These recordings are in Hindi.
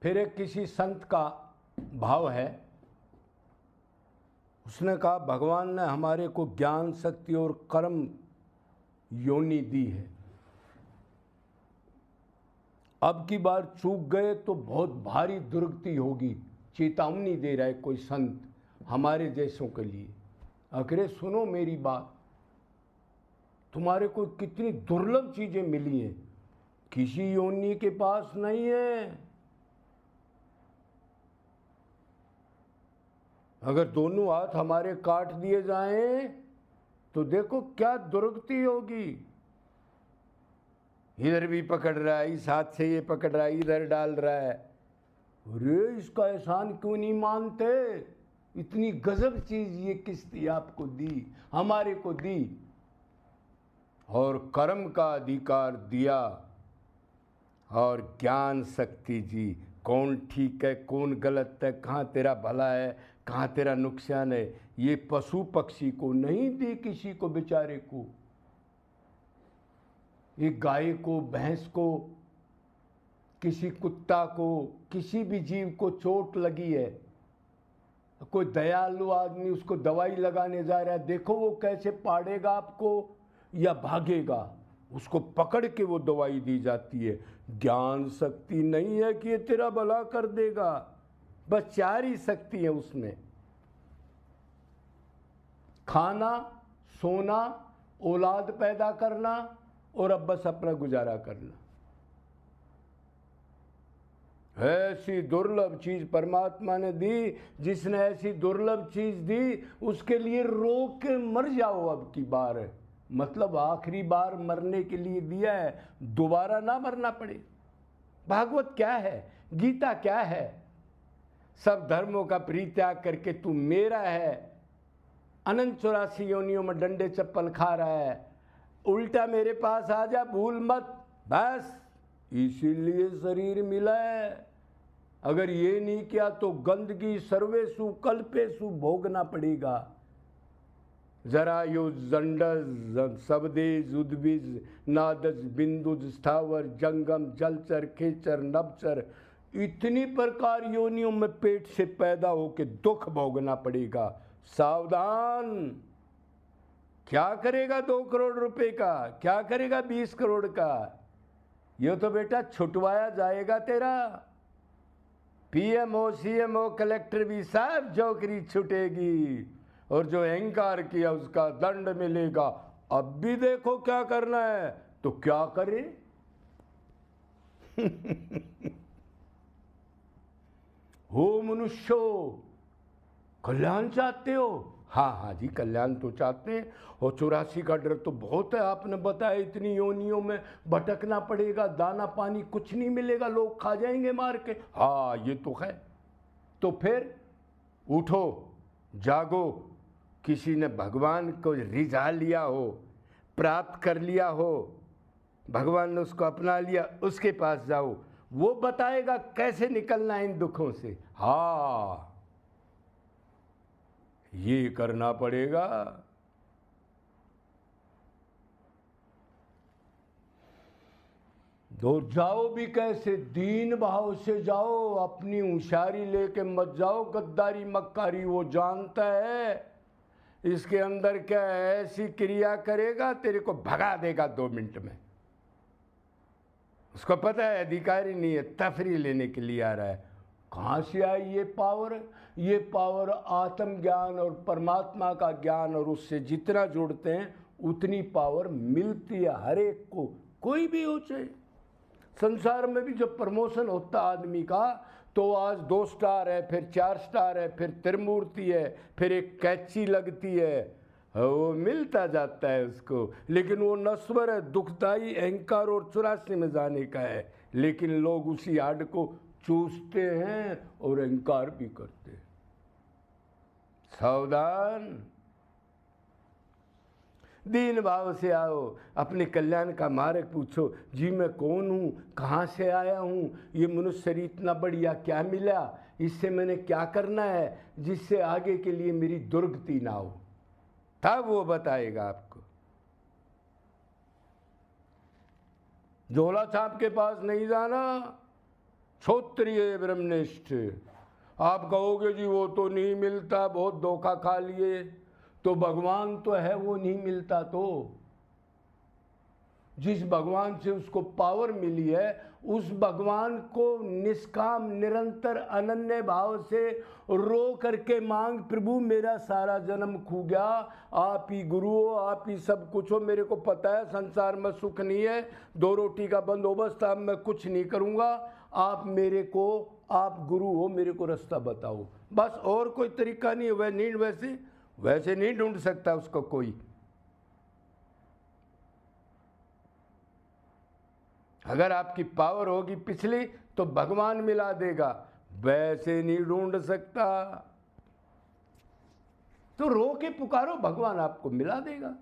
फिर एक किसी संत का भाव है, उसने कहा भगवान ने हमारे को ज्ञान शक्ति और कर्म योनि दी है, अब की बार चूक गए तो बहुत भारी दुर्गति होगी। चेतावनी दे रहा है कोई संत हमारे जैसों के लिए। अरे सुनो मेरी बात, तुम्हारे को कितनी दुर्लभ चीजें मिली हैं, किसी योनि के पास नहीं है। अगर दोनों हाथ हमारे काट दिए जाएं तो देखो क्या दुर्गति होगी। इधर भी पकड़ रहा है, इस हाथ से ये पकड़ रहा है, इधर डाल रहा है। अरे इसका एहसान क्यों नहीं मानते? इतनी गजब चीज ये किसने आपको दी, हमारे को दी। और कर्म का अधिकार दिया और ज्ञान शक्ति जी, कौन ठीक है कौन गलत है, कहाँ तेरा भला है कहाँ तेरा नुकसान है, ये पशु पक्षी को नहीं दी, किसी को बेचारे को, एक गाय को, भैंस को, किसी कुत्ता को, किसी भी जीव को चोट लगी है, कोई दयालु आदमी उसको दवाई लगाने जा रहा है, देखो वो कैसे पाड़ेगा आपको या भागेगा, उसको पकड़ के वो दवाई दी जाती है। ज्ञान शक्ति नहीं है कि ये तेरा भला कर देगा, बस 4 ही शक्ति है उसमें, खाना, सोना, औलाद पैदा करना और अब बस अपना गुजारा करना। ऐसी दुर्लभ चीज परमात्मा ने दी। जिसने ऐसी दुर्लभ चीज दी उसके लिए रोक के मर जाओ अब की बार, मतलब आखिरी बार मरने के लिए दिया है, दोबारा ना मरना पड़े। भागवत क्या है, गीता क्या है, सब धर्मों का परित्याग करके तू मेरा है, अनंत 84 योनियों में डंडे चप्पल खा रहा है, उल्टा मेरे पास आ जा, भूल मत, बस इसीलिए शरीर मिला है। अगर ये नहीं किया तो गंदगी सर्वेषु कल्पेषु भोगना पड़ेगा। जरायुज जंडज सबदेज उद्भिज नादज बिंदुज स्थावर जंगम जलचर खेचर नभचर, इतनी प्रकार योनियों में पेट से पैदा होके दुख भोगना पड़ेगा। सावधान, क्या करेगा 2 करोड़ रुपए का, क्या करेगा 20 करोड़ का, ये तो बेटा छुटवाया जाएगा तेरा। पीएमओ सीएमओ कलेक्टर भी सब नौकरी छूटेगी और जो अहंकार किया उसका दंड मिलेगा। अब भी देखो क्या करना है तो क्या करे। हो मनुष्यो, कल्याण चाहते हो? हाँ हाँ जी, कल्याण तो चाहते हैं, और 84 का डर तो बहुत है। आपने बताया इतनी योनियों में भटकना पड़ेगा, दाना पानी कुछ नहीं मिलेगा, लोग खा जाएंगे मार के। हाँ ये तो है। तो फिर उठो जागो, किसी ने भगवान को रिझा लिया हो, प्राप्त कर लिया हो, भगवान ने उसको अपना लिया, उसके पास जाओ, वो बताएगा कैसे निकलना है इन दुखों से। हाँ ये करना पड़ेगा। तो जाओ भी कैसे, दीन भाव से जाओ, अपनी होशियारी लेके मत जाओ, गद्दारी मक्कारी वो जानता है इसके अंदर क्या है, ऐसी क्रिया करेगा तेरे को भगा देगा 2 मिनट में। उसको पता है अधिकारी नहीं है, तफरी लेने के लिए आ रहा है। कहाँ से आई ये पावर? ये पावर आत्मज्ञान और परमात्मा का ज्ञान, और उससे जितना जुड़ते हैं उतनी पावर मिलती है हर एक को, कोई भी हो चाहे। संसार में भी जब प्रमोशन होता आदमी का तो आज 2 स्टार है, फिर 4 स्टार है, फिर त्रिमूर्ति है, फिर एक कैची लगती है, वो मिलता जाता है उसको। लेकिन वो नश्वर है, दुखदाई, अहंकार और 84 में जाने का है। लेकिन लोग उसी आड़ को चूसते हैं और अहंकार भी करते हैं। सावधान, दीन भाव से आओ, अपने कल्याण का मार्ग पूछो। जी मैं कौन हूँ, कहाँ से आया हूँ, ये मनुष्य शरीर इतना बढ़िया क्या मिला, इससे मैंने क्या करना है जिससे आगे के लिए मेरी दुर्गति ना हो, तब वो बताएगा आपको। झोला छाप के पास नहीं जाना, क्षोत्रिय ब्रह्मनिष्ठ। आप कहोगे जी वो तो नहीं मिलता, बहुत धोखा खा लिए, तो भगवान तो है, वो नहीं मिलता। तो जिस भगवान से उसको पावर मिली है, उस भगवान को निष्काम निरंतर अनन्य भाव से रो करके मांग, प्रभु मेरा सारा जन्म खो गया, आप ही गुरु हो, आप ही सब कुछ हो, मेरे को पता है संसार में सुख नहीं है, 2 रोटी का बंदोबस्त, अब मैं कुछ नहीं करूँगा, आप मेरे को, आप गुरु हो, मेरे को रास्ता बताओ। बस, और कोई तरीका नहीं है। वह नहीं, वैसे नहीं ढूंढ सकता उसको कोई। अगर आपकी पावर होगी पिछली तो भगवान मिला देगा, वैसे नहीं ढूंढ सकता। तो रो के पुकारो, भगवान आपको मिला देगा।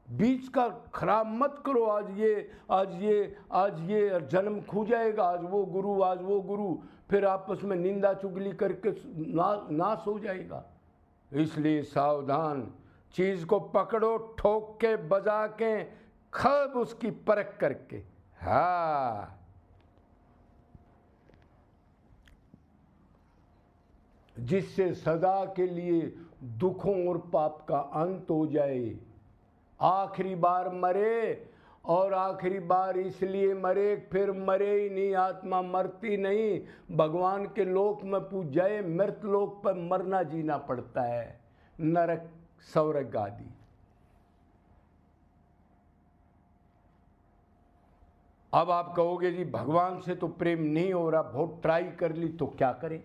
बीच का खराब मत करो, आज ये जन्म खो जाएगा, आज वो गुरु, फिर आपस में निंदा चुगली करके नाश हो जाएगा। इसलिए सावधान, चीज को पकड़ो, ठोक के, बजा के, खूब उसकी परख करके। हाँ, जिससे सदा के लिए दुखों और पाप का अंत हो जाए। आखिरी बार मरे, और आखिरी बार इसलिए मरे, फिर मरे ही नहीं, आत्मा मरती नहीं, भगवान के लोक में पूज जाए। मृत लोक पर मरना जीना पड़ता है, नरक स्वर्ग आदि। अब आप कहोगे जी भगवान से तो प्रेम नहीं हो रहा, बहुत ट्राई कर ली, तो क्या करें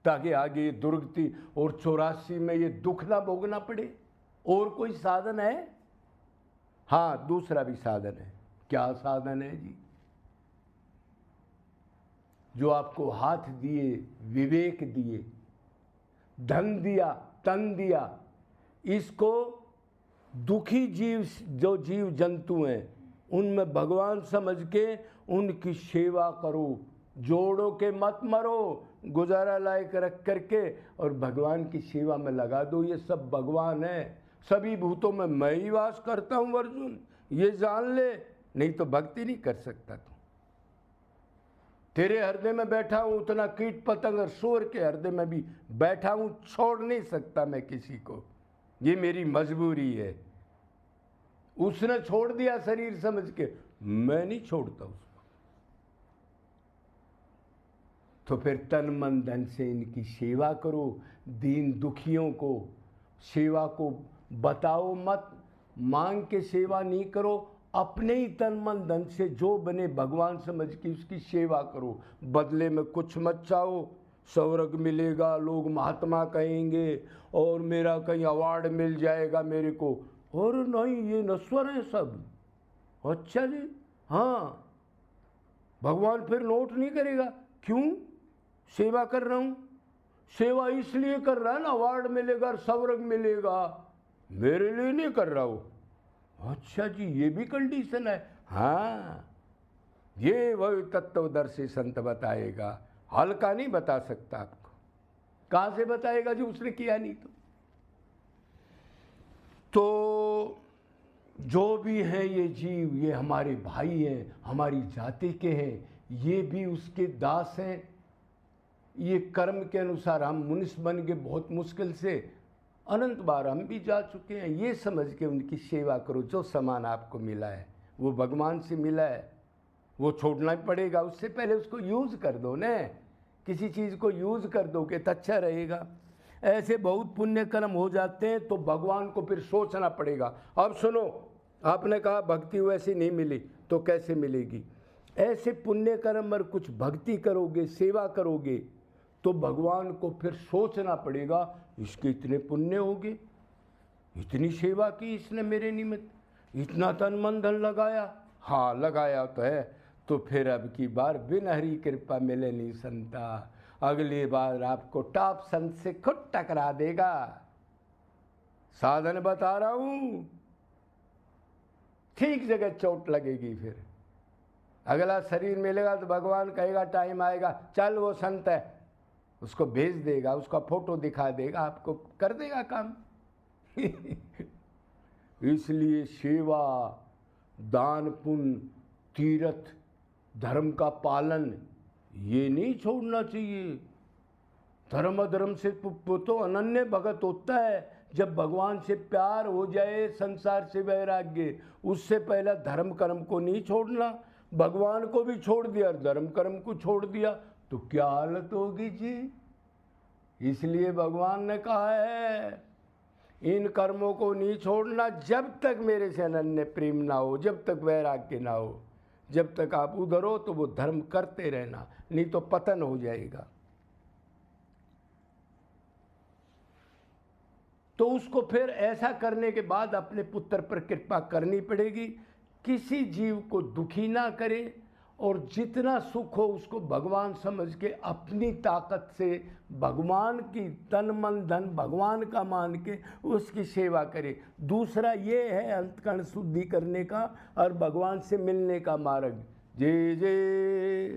ताकि आगे ये दुर्गति और 84 में ये दुख ना भोगना पड़े? और कोई साधन है? हाँ, दूसरा भी साधन है। क्या साधन है जी? जो आपको हाथ दिए, विवेक दिए, धन दिया, तन दिया, इसको दुखी जीव, जो जीव जंतु हैं, उनमें भगवान समझ के उनकी सेवा करो। जोड़ो के मत मरो, गुजारा लायक रख करके और भगवान की सेवा में लगा दो। ये सब भगवान है, सभी भूतों में मैं ही वास करता हूँ अर्जुन, ये जान ले, नहीं तो भक्ति नहीं कर सकता तू। तेरे हृदय में बैठा हूँ, उतना कीट पतंग और सूअर के हृदय में भी बैठा हूँ, छोड़ नहीं सकता मैं किसी को, ये मेरी मजबूरी है। उसने छोड़ दिया शरीर समझ के, मैं नहीं छोड़ता उसको। तो फिर तन मन धन से इनकी सेवा करो। दीन दुखियों को सेवा को बताओ मत, मांग के सेवा नहीं करो, अपने ही तन मन धन से जो बने भगवान समझ के उसकी सेवा करो। बदले में कुछ मत चाहो, स्वर्ग मिलेगा, लोग महात्मा कहेंगे और मेरा कहीं अवार्ड मिल जाएगा मेरे को, और नहीं, ये नश्वर है सब। अच्छा जी, हाँ, भगवान फिर नोट नहीं करेगा। क्यों? सेवा कर रहा हूँ, सेवा इसलिए कर रहा है ना, अवार्ड मिलेगा, स्वर्ग मिलेगा, मेरे लिए नहीं कर रहा हूँ। अच्छा जी, ये भी कंडीशन है। हाँ, ये वही तत्वदर्शी संत बताएगा, हल्का नहीं बता सकता आपको। कहाँ से बताएगा जी, उसने किया नहीं तो जो भी हैं ये जीव, ये हमारे भाई हैं, हमारी जाति के हैं, ये भी उसके दास हैं। ये कर्म के अनुसार हम मनुष्य बन के बहुत मुश्किल से अनंत बार हम भी जा चुके हैं। ये समझ के उनकी सेवा करो। जो सामान आपको मिला है वो भगवान से मिला है, वो छोड़ना ही पड़ेगा। उससे पहले उसको यूज़ कर दो न, किसी चीज़ को यूज़ कर दो कि तो अच्छा रहेगा। ऐसे बहुत पुण्य कर्म हो जाते हैं तो भगवान को फिर सोचना पड़ेगा। अब सुनो, आपने कहा भक्ति वैसी नहीं मिली, तो कैसे मिलेगी? ऐसे पुण्य कर्म पर कुछ भक्ति करोगे, सेवा करोगे, तो भगवान को फिर सोचना पड़ेगा, इसके इतने पुण्य हो गए, इतनी सेवा की इसने मेरे निमित्त, इतना तन मन धन लगाया। हाँ, लगाया तो है, तो फिर अब की बार बिन हरि कृपा मिले नहीं संता, अगली बार आपको टॉप संत से खुद टकरा देगा। साधन बता रहा हूं, ठीक जगह चोट लगेगी। फिर अगला शरीर मिलेगा तो भगवान कहेगा टाइम आएगा, चल वो संत है, उसको भेज देगा, उसका फोटो दिखा देगा, आपको कर देगा काम। इसलिए सेवा, दान पुण्य, तीर्थ, धर्म का पालन, ये नहीं छोड़ना चाहिए। धर्म अधर्म से तो अनन्य भगत होता है जब भगवान से प्यार हो जाए, संसार से वैराग्य। उससे पहला धर्म कर्म को नहीं छोड़ना। भगवान को भी छोड़ दिया और धर्म कर्म को छोड़ दिया तो क्या हालत होगी जी। इसलिए भगवान ने कहा है इन कर्मों को नहीं छोड़ना जब तक मेरे से अनन्य प्रेम ना हो, जब तक वैराग्य ना हो। जब तक आप उधर हो तो वो धर्म करते रहना, नहीं तो पतन हो जाएगा। तो उसको फिर ऐसा करने के बाद अपने पुत्र पर कृपा करनी पड़ेगी। किसी जीव को दुखी ना करे और जितना सुख हो उसको भगवान समझ के अपनी ताकत से भगवान की तन मन धन भगवान का मान के उसकी सेवा करे। दूसरा ये है अंतकरण शुद्धि करने का और भगवान से मिलने का मार्ग। जय जय।